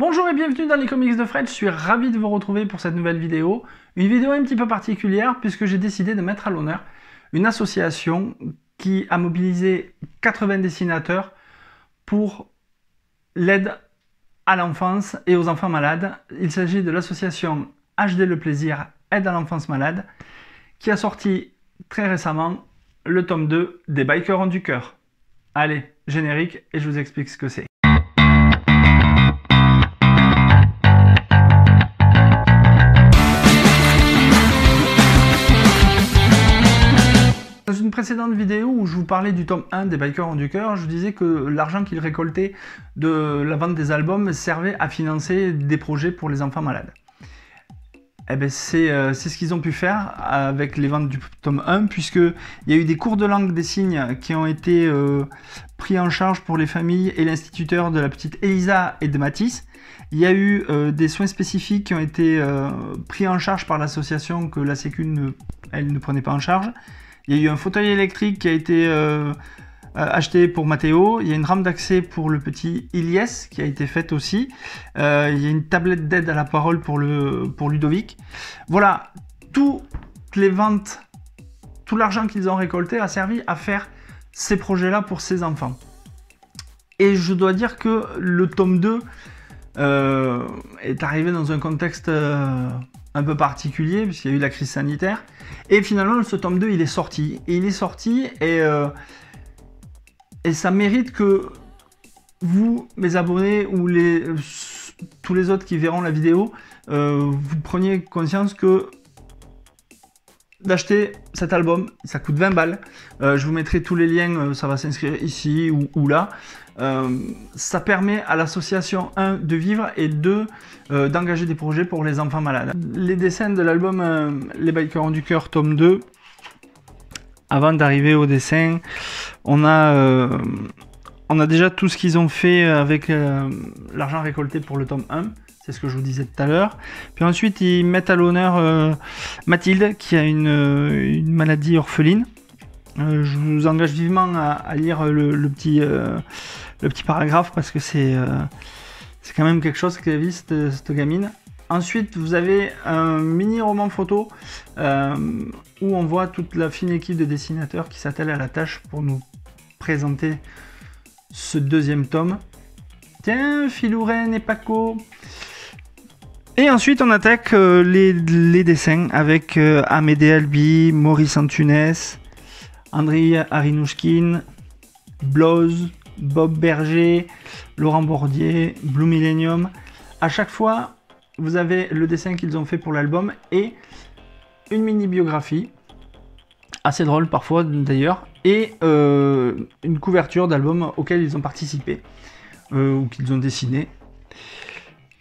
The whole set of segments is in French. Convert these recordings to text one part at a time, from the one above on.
Bonjour et bienvenue dans les comics de Fred, je suis ravi de vous retrouver pour cette nouvelle vidéo. Une vidéo un petit peu particulière puisque j'ai décidé de mettre à l'honneur une association qui a mobilisé 80 dessinateurs pour l'aide à l'enfance et aux enfants malades. Il s'agit de l'association HD Le Plaisir Aide à l'enfance malade qui a sorti très récemment le tome 2 des Bikers ont du cœur. Allez, générique et je vous explique ce que c'est. Dans une précédente vidéo où je vous parlais du tome 1 des Bikers ont du cœur, je vous disais que l'argent qu'ils récoltaient de la vente des albums servait à financer des projets pour les enfants malades. Eh ben c'est ce qu'ils ont pu faire avec les ventes du tome 1, puisqu'il y a eu des cours de langue des signes qui ont été pris en charge pour les familles et l'instituteur de la petite Elisa et de Mathis. Il y a eu des soins spécifiques qui ont été pris en charge par l'association que la Sécu ne prenait pas en charge. Il y a eu un fauteuil électrique qui a été acheté pour Mathéo. Il y a une rampe d'accès pour le petit Ilyes qui a été faite aussi. Il y a une tablette d'aide à la parole pour Ludovic. Voilà, toutes les ventes, tout l'argent qu'ils ont récolté a servi à faire ces projets-là pour ces enfants. Et je dois dire que le tome 2 est arrivé dans un contexte un peu particulier, puisqu'il y a eu la crise sanitaire. Et finalement, ce tome 2, il est sorti. Et il est sorti et ça mérite que vous, mes abonnés, ou tous les autres qui verront la vidéo, vous preniez conscience que d'acheter cet album, ça coûte 20 balles. Je vous mettrai tous les liens, ça va s'inscrire ici ou là. Ça permet à l'association 1 de vivre et 2 d'engager des projets pour les enfants malades. Les dessins de l'album Les Bikers ont du cœur tome 2, avant d'arriver au dessin, on a déjà tout ce qu'ils ont fait avec l'argent récolté pour le tome 1. C'est ce que je vous disais tout à l'heure. Puis ensuite, ils mettent à l'honneur Mathilde, qui a une maladie orpheline. Je vous engage vivement à lire le petit paragraphe, parce que c'est quand même quelque chose qu'elle vit, cette gamine. Ensuite, vous avez un mini roman photo où on voit toute la fine équipe de dessinateurs qui s'attelle à la tâche pour nous présenter ce deuxième tome. Tiens, Philouren et Paco. Et ensuite, on attaque les dessins avec Amédée Albi, Maurice Antunes, André Arinouchkine, Bloz, Bob Berger, Laurent Bordier, Blue Millennium. À chaque fois, vous avez le dessin qu'ils ont fait pour l'album et une mini-biographie, assez drôle parfois d'ailleurs, et une couverture d'album auquel ils ont participé, ou qu'ils ont dessiné.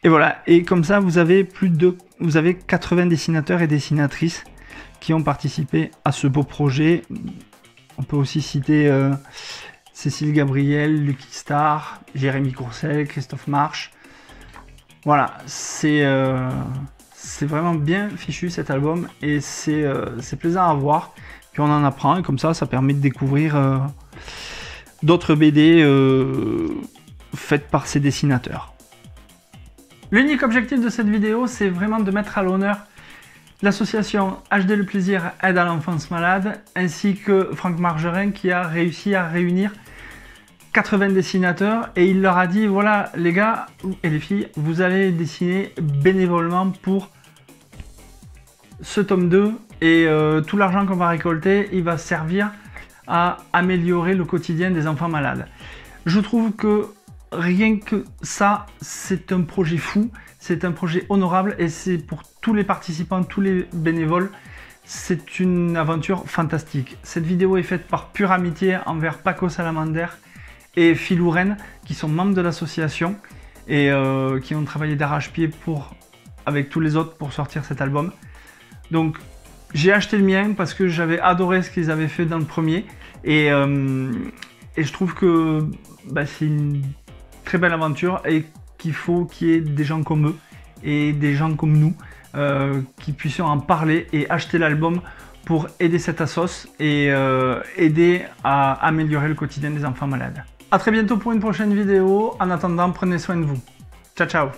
Et voilà, et comme ça, vous avez 80 dessinateurs et dessinatrices qui ont participé à ce beau projet. On peut aussi citer Cécile Gabriel, Lucky Star, Jérémy Courcel, Christophe Marche. Voilà, c'est vraiment bien fichu cet album et c'est plaisant à voir. Puis on en apprend et comme ça permet de découvrir d'autres BD faites par ces dessinateurs. L'unique objectif de cette vidéo, c'est vraiment de mettre à l'honneur l'association HD Le Plaisir Aide à l'enfance malade, ainsi que Franck Margerin qui a réussi à réunir 80 dessinateurs et il leur a dit, voilà les gars et les filles, vous allez dessiner bénévolement pour ce tome 2 et tout l'argent qu'on va récolter, il va servir à améliorer le quotidien des enfants malades. Je trouve que rien que ça, c'est un projet fou, c'est un projet honorable et c'est pour tous les participants, tous les bénévoles, c'est une aventure fantastique. Cette vidéo est faite par pure amitié envers Paco Salamander et Philouren, qui sont membres de l'association et qui ont travaillé d'arrache-pied avec tous les autres pour sortir cet album. Donc j'ai acheté le mien parce que j'avais adoré ce qu'ils avaient fait dans le premier et je trouve que c'est une très belle aventure et qu'il faut qu'il y ait des gens comme eux et des gens comme nous qui puissions en parler et acheter l'album pour aider cette assos et aider à améliorer le quotidien des enfants malades. A très bientôt pour une prochaine vidéo. En attendant, prenez soin de vous. Ciao, ciao.